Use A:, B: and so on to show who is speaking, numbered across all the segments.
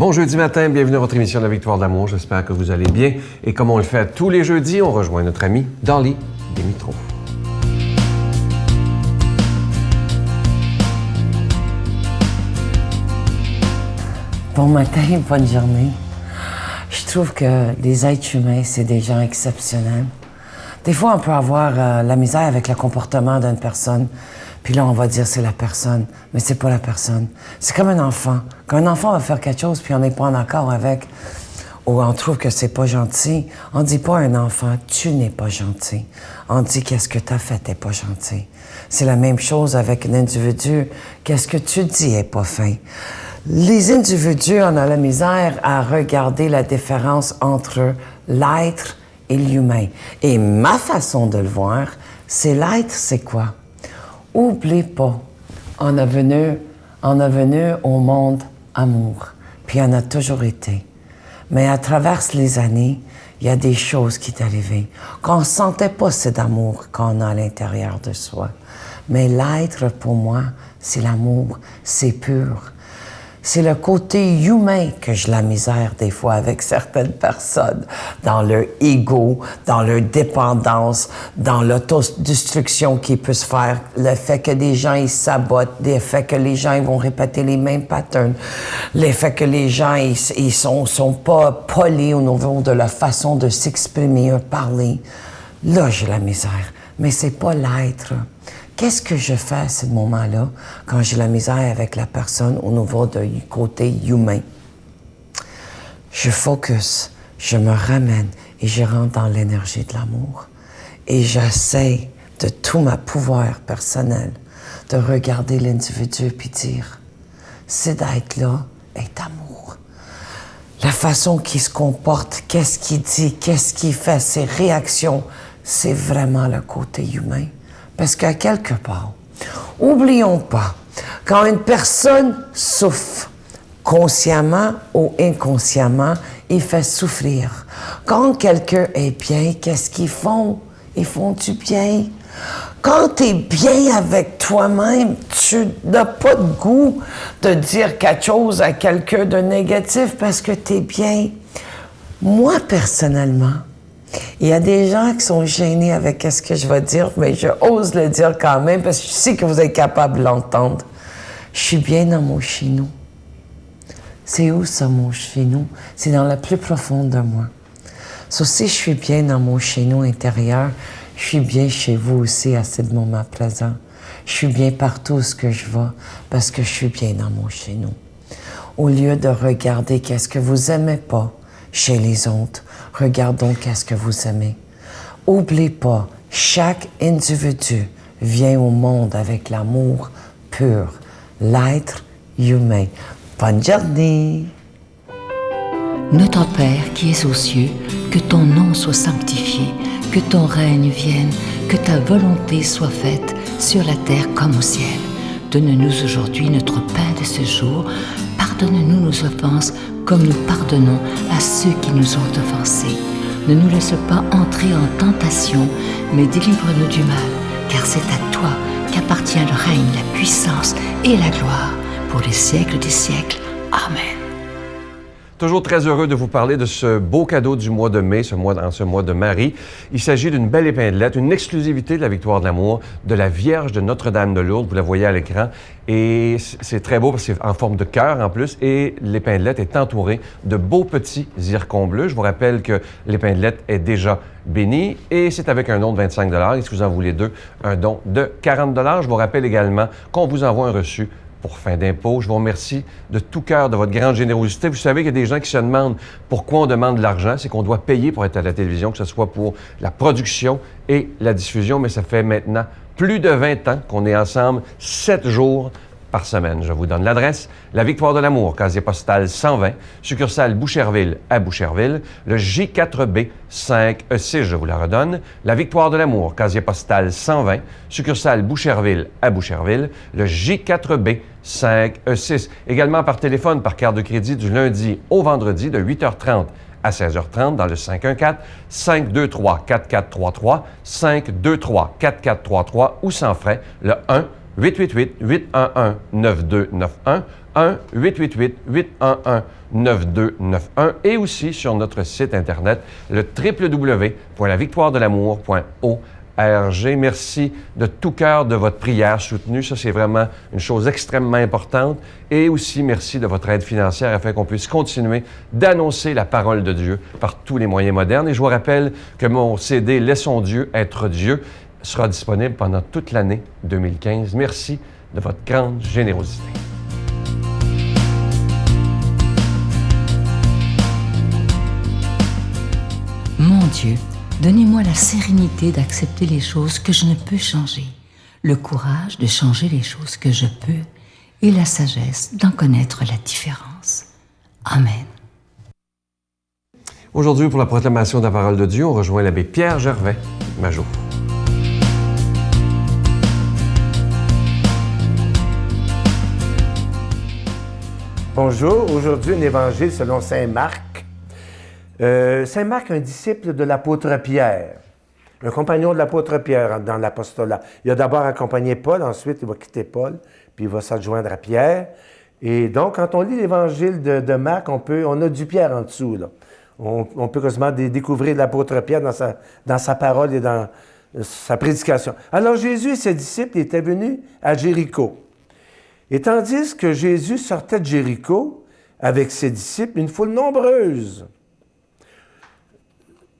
A: Bon jeudi matin, bienvenue à votre émission de la Victoire de l'amour. J'espère que vous allez bien. Et comme on le fait tous les jeudis, on rejoint notre ami Dolly Dimitro.
B: Bon matin, bonne journée. Je trouve que les êtres humains, c'est des gens exceptionnels. Des fois, on peut avoir la misère avec le comportement d'une personne, puis là, on va dire c'est la personne, mais c'est pas la personne. C'est comme un enfant. Quand un enfant va faire quelque chose, puis on n'est pas en accord avec, ou on trouve que c'est pas gentil, on dit pas à un enfant, tu n'es pas gentil. On dit, qu'est-ce que tu as fait, t'es pas gentil. C'est la même chose avec un individu, qu'est-ce que tu dis est pas fin. Les individus, on a la misère à regarder la différence entre l'être et l'humain. Et ma façon de le voir, c'est l'être, c'est quoi? Oublie pas, on est venu au monde amour, puis on a toujours été. Mais à travers les années, il y a des choses qui sont arrivées, qu'on ne sentait pas cet amour qu'on a à l'intérieur de soi. Mais l'être, pour moi, c'est l'amour, c'est pur. C'est le côté humain que j'ai la misère des fois avec certaines personnes, dans leur ego, dans leur dépendance, dans l'autodestruction qui peut se faire, le fait que les gens ils sabotent, le fait que les gens ils vont répéter les mêmes patterns, le fait que les gens ils sont pas polis au niveau de la façon de s'exprimer, parler. Là, j'ai la misère, mais c'est pas l'être. Qu'est-ce que je fais à ce moment-là quand j'ai la misère avec la personne au niveau du côté humain? Je focus, je me ramène et je rentre dans l'énergie de l'amour. Et j'essaie de tout ma pouvoir personnel de regarder l'individu et dire, cet être-là est amour. La façon qu'il se comporte, qu'est-ce qu'il dit, qu'est-ce qu'il fait, ses réactions, c'est vraiment le côté humain. Parce qu'à quelque part, oublions pas, quand une personne souffre, consciemment ou inconsciemment, il fait souffrir. Quand quelqu'un est bien, qu'est-ce qu'ils font? Ils font du bien. Quand tu es bien avec toi-même, tu n'as pas de goût de dire quelque chose à quelqu'un de négatif parce que tu es bien. Moi, personnellement, il y a des gens qui sont gênés avec ce que je vais dire, mais je ose le dire quand même parce que je sais que vous êtes capable de l'entendre. Je suis bien dans mon chez nous. C'est où ça, mon chez nous? C'est dans la plus profonde de moi. So, si je suis bien dans mon chez nous intérieur, je suis bien chez vous aussi à ce moment présent. Je suis bien partout où que je vais parce que je suis bien dans mon chez nous. Au lieu de regarder qu'est-ce que vous aimez pas chez les autres, regardons qu'est-ce que vous aimez. Oubliez pas, chaque individu vient au monde avec l'amour pur, l'être humain. Bonne journée!
C: Notre Père qui es aux cieux, que ton nom soit sanctifié, que ton règne vienne, que ta volonté soit faite sur la terre comme au ciel. Donne-nous aujourd'hui notre pain de ce jour. Pardonne-nous nos offenses comme nous pardonnons à ceux qui nous ont offensés. Ne nous laisse pas entrer en tentation, mais délivre-nous du mal, car c'est à toi qu'appartient le règne, la puissance et la gloire pour les siècles des siècles. Amen.
A: Toujours très heureux de vous parler de ce beau cadeau du mois de mai, en ce mois de Marie. Il s'agit d'une belle épinglette, une exclusivité de la Victoire de l'amour, de la Vierge de Notre-Dame de Lourdes. Vous la voyez à l'écran. Et c'est très beau parce que c'est en forme de cœur en plus. Et l'épinglette est entourée de beaux petits zircons bleus. Je vous rappelle que l'épinglette est déjà bénie et c'est avec un don de 25 $. Et si vous en voulez deux, un don de 40 $. Je vous rappelle également qu'on vous envoie un reçu pour fin d'impôt. Je vous remercie de tout cœur de votre grande générosité. Vous savez qu'il y a des gens qui se demandent pourquoi on demande de l'argent. C'est qu'on doit payer pour être à la télévision, que ce soit pour la production et la diffusion. Mais ça fait maintenant plus de 20 ans qu'on est ensemble 7 jours par semaine. Je vous donne l'adresse, la Victoire de l'amour, casier postal 120, succursale Boucherville à Boucherville, le J4B 5E6, je vous la redonne, la Victoire de l'amour, casier postal 120, succursale Boucherville à Boucherville, le J4B 5E6. Également par téléphone, par carte de crédit du lundi au vendredi de 8h30 à 16h30 dans le 514-523-4433, 523-4433 ou sans frais, le 1-888-811-9291, 1-888-811-9291 et aussi sur notre site Internet, le www.lavictoiredelamour.org. Merci de tout cœur de votre prière soutenue. Ça, c'est vraiment une chose extrêmement importante. Et aussi, merci de votre aide financière afin qu'on puisse continuer d'annoncer la parole de Dieu par tous les moyens modernes. Et je vous rappelle que mon CD « Laissons Dieu être Dieu » sera disponible pendant toute l'année 2015. Merci de votre grande générosité.
C: Mon Dieu, donnez-moi la sérénité d'accepter les choses que je ne peux changer, le courage de changer les choses que je peux et la sagesse d'en connaître la différence. Amen.
A: Aujourd'hui, pour la proclamation de la parole de Dieu, on rejoint l'abbé Pierre Gervais, Majot.
D: Bonjour, aujourd'hui un évangile selon saint Marc. Saint Marc, un disciple de l'apôtre Pierre, un compagnon de l'apôtre Pierre dans l'apostolat. Il a d'abord accompagné Paul, ensuite il va quitter Paul, puis il va s'adjoindre à Pierre. Et donc, quand on lit l'évangile de Marc, on a du Pierre en dessous, là. On peut quasiment découvrir l'apôtre Pierre dans sa parole et dans sa prédication. Alors Jésus et ses disciples étaient venus à Jéricho. Et tandis que Jésus sortait de Jéricho avec ses disciples, une foule nombreuse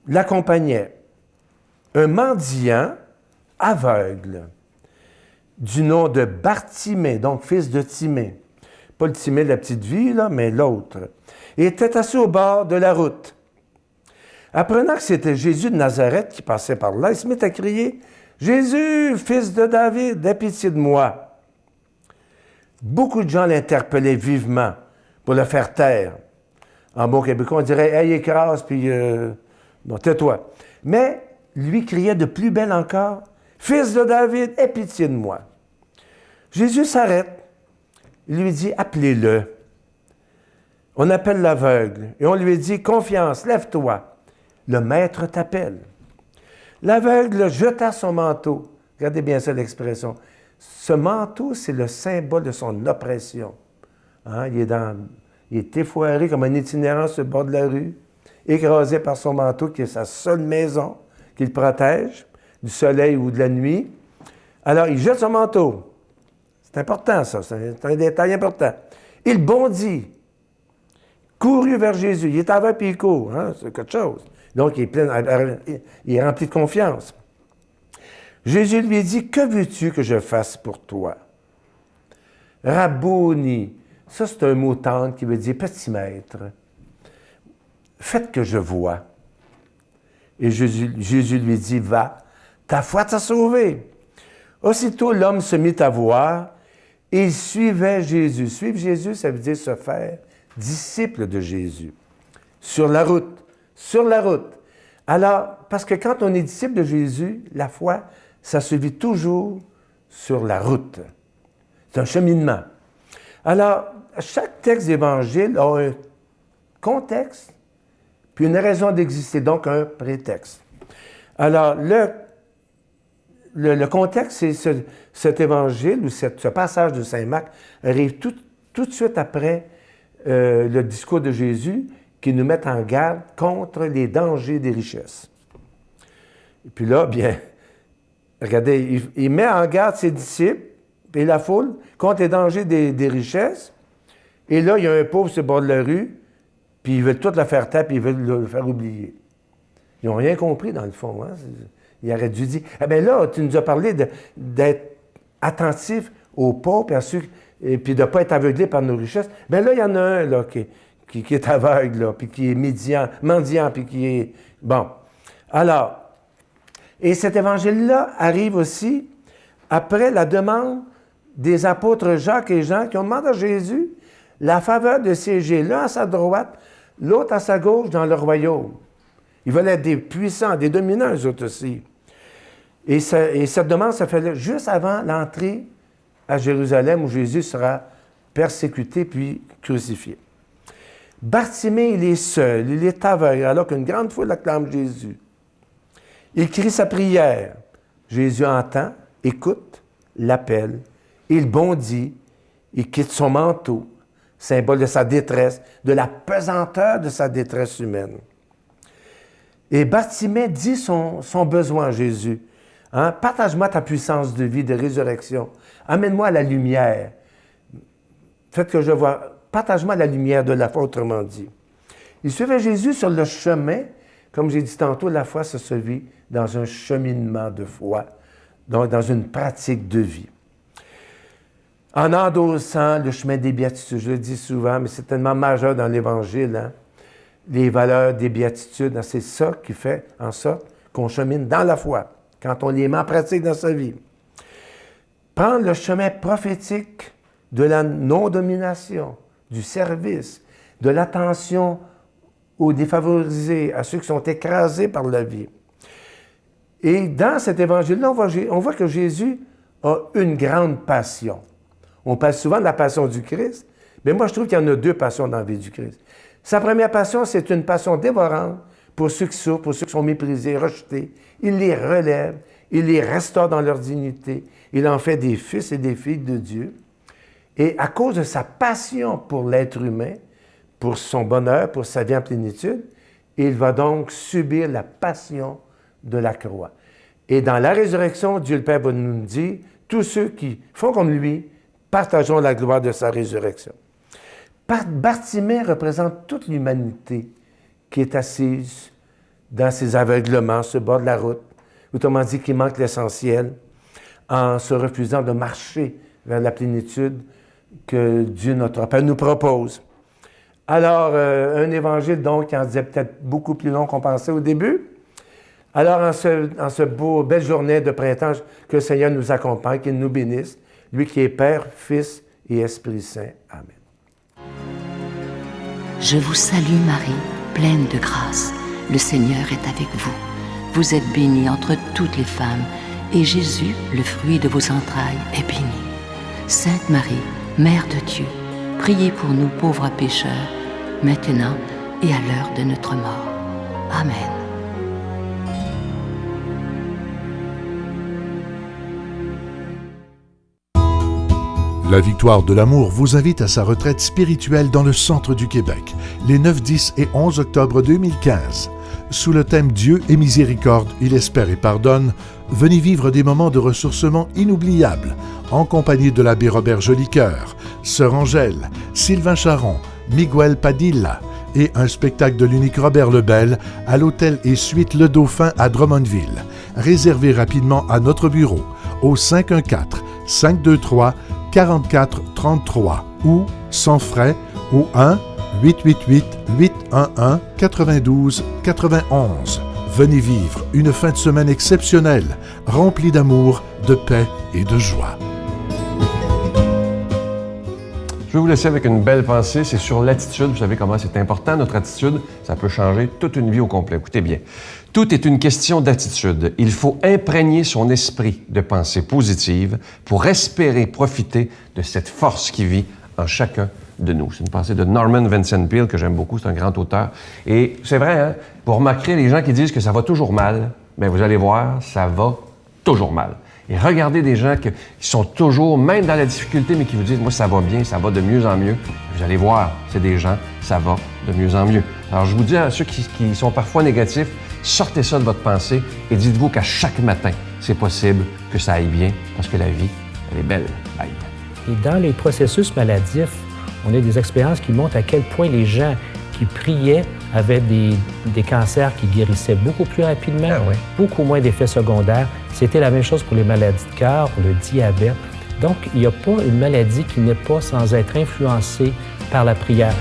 D: l'accompagnait. Un mendiant aveugle du nom de Bartimée, donc fils de Timée. Pas le Timée de la petite vie, là, mais l'autre. Il était assis au bord de la route. Apprenant que c'était Jésus de Nazareth qui passait par là, il se mit à crier « Jésus, fils de David, aie pitié de moi !» Beaucoup de gens l'interpellaient vivement pour le faire taire. En bon québécois, on dirait « Hey, écrase, puis bon, tais-toi ». Mais lui criait de plus belle encore « Fils de David, aie pitié de moi ». Jésus s'arrête. Il lui dit « Appelez-le ». On appelle l'aveugle et on lui dit « Confiance, lève-toi ». Le maître t'appelle. L'aveugle jeta son manteau. Regardez bien ça l'expression. Ce manteau, c'est le symbole de son oppression. Hein? Il est effoiré comme un itinérant sur le bord de la rue, écrasé par son manteau qui est sa seule maison, qui le protège du soleil ou de la nuit. Alors, il jette son manteau. C'est important, ça. C'est un détail important. Il bondit, courut vers Jésus. Il est aveugle puis il court. Hein? C'est quelque chose. Donc, il est rempli de confiance. Jésus lui dit, « Que veux-tu que je fasse pour toi? » Rabbouni, ça c'est un mot tendre qui veut dire « petit maître ». Faites que je vois. Et Jésus lui dit, « Va, ta foi t'a sauvé. » Aussitôt, l'homme se mit à voir et il suivait Jésus. Suivre Jésus, ça veut dire se faire disciple de Jésus. Sur la route. Sur la route. Alors, parce que quand on est disciple de Jésus, la foi, ça se vit toujours sur la route. C'est un cheminement. Alors, chaque texte d'Évangile a un contexte, puis une raison d'exister, donc un prétexte. Alors, le contexte, c'est cet Évangile, ou ce passage de Saint Marc, arrive tout de suite après le discours de Jésus, qui nous met en garde contre les dangers des richesses. Et puis là, bien, regardez, il met en garde ses disciples et la foule contre les dangers des richesses. Et là, il y a un pauvre sur le bord de la rue, puis ils veulent tout le faire taire, puis ils veulent le faire oublier. Ils n'ont rien compris, dans le fond. Hein? Il aurait dû dire, « Ah bien là, tu nous as parlé d'être attentif aux pauvres, et puis de ne pas être aveuglé par nos richesses. Bien là, il y en a un là, qui est aveugle, là, puis qui est mendiant, puis qui est... Bon. Alors, et cet évangile-là arrive aussi après la demande des apôtres Jacques et Jean qui ont demandé à Jésus la faveur de siéger l'un à sa droite, l'autre à sa gauche dans le royaume. Ils veulent être des puissants, des dominants, eux autres aussi. Et cette demande se fait juste avant l'entrée à Jérusalem où Jésus sera persécuté puis crucifié. Bartimée, il est seul, il est aveugle, alors qu'une grande foule acclame Jésus. Il crie sa prière. Jésus entend, écoute, l'appelle. Il bondit, il quitte son manteau, symbole de sa détresse, de la pesanteur de sa détresse humaine. Et Bartimée dit son besoin à Jésus. Hein? Partage-moi ta puissance de vie, de résurrection. Amène-moi à la lumière. Faites que je vois. Partage-moi la lumière de la foi, autrement dit. Il suivait Jésus sur le chemin. Comme j'ai dit tantôt, la foi, ça se vit dans un cheminement de foi, donc dans une pratique de vie. En endossant le chemin des béatitudes, je le dis souvent, mais c'est tellement majeur dans l'Évangile, hein? Les valeurs des béatitudes, hein? C'est ça qui fait en sorte qu'on chemine dans la foi, quand on les met en pratique dans sa vie. Prendre le chemin prophétique de la non-domination, du service, de l'attention aux défavorisés, à ceux qui sont écrasés par la vie. Et dans cet évangile-là, on voit que Jésus a une grande passion. On parle souvent de la passion du Christ, mais moi, je trouve qu'il y en a deux passions dans la vie du Christ. Sa première passion, c'est une passion dévorante pour ceux qui souffrent, pour ceux qui sont méprisés, rejetés. Il les relève, il les restaure dans leur dignité. Il en fait des fils et des filles de Dieu. Et à cause de sa passion pour l'être humain, pour son bonheur, pour sa vie en plénitude, il va donc subir la passion de la croix. Et dans la résurrection, Dieu le Père va nous dire, tous ceux qui font comme lui partageront la gloire de sa résurrection. Bartimée représente toute l'humanité qui est assise dans ses aveuglements, sur le bord de la route, autrement dit, qui manque l'essentiel, en se refusant de marcher vers la plénitude que Dieu, notre Père, nous propose. Alors, un évangile, donc, qui en disait peut-être beaucoup plus long qu'on pensait au début. Alors, en ce belle journée de printemps, que le Seigneur nous accompagne, qu'il nous bénisse, lui qui est Père, Fils et Esprit Saint. Amen.
C: Je vous salue Marie, pleine de grâce. Le Seigneur est avec vous. Vous êtes bénie entre toutes les femmes, et Jésus, le fruit de vos entrailles, est béni. Sainte Marie, Mère de Dieu, priez pour nous pauvres pécheurs, maintenant et à l'heure de notre mort. Amen.
E: La Victoire de l'amour vous invite à sa retraite spirituelle dans le centre du Québec, les 9, 10 et 11 octobre 2015. Sous le thème Dieu et miséricorde, il espère et pardonne, venez vivre des moments de ressourcement inoubliables, en compagnie de l'abbé Robert Jolicoeur, Sœur Angèle, Sylvain Charon, Miguel Padilla et un spectacle de l'unique Robert Lebel à l'hôtel et suite Le Dauphin à Drummondville. Réservez rapidement à notre bureau au 514-523-4433 ou sans frais au 1-888-811-92-91. Venez vivre une fin de semaine exceptionnelle, remplie d'amour, de paix et de joie.
A: Je vais vous laisser avec une belle pensée, c'est sur l'attitude. Vous savez comment c'est important, notre attitude, ça peut changer toute une vie au complet. Écoutez bien, tout est une question d'attitude. Il faut imprégner son esprit de pensée positive pour espérer profiter de cette force qui vit en chacun de nous. C'est une pensée de Norman Vincent Peale que j'aime beaucoup, c'est un grand auteur. Et c'est vrai, hein, vous remarquerez les gens qui disent que ça va toujours mal, bien vous allez voir, ça va toujours mal. Et regardez des gens qui sont toujours, même dans la difficulté, mais qui vous disent « Moi, ça va bien, ça va de mieux en mieux. » Vous allez voir, c'est des gens, ça va de mieux en mieux. Alors, je vous dis à ceux qui sont parfois négatifs, sortez ça de votre pensée et dites-vous qu'à chaque matin, c'est possible que ça aille bien, parce que la vie, elle est belle. Bye.
F: Et dans les processus maladifs, on a des expériences qui montrent à quel point les gens qui priaient avaient des cancers qui guérissaient beaucoup plus rapidement, beaucoup moins d'effets secondaires. C'était la même chose pour les maladies de cœur, pour le diabète. Donc, il n'y a pas une maladie qui n'est pas sans être influencée par la prière.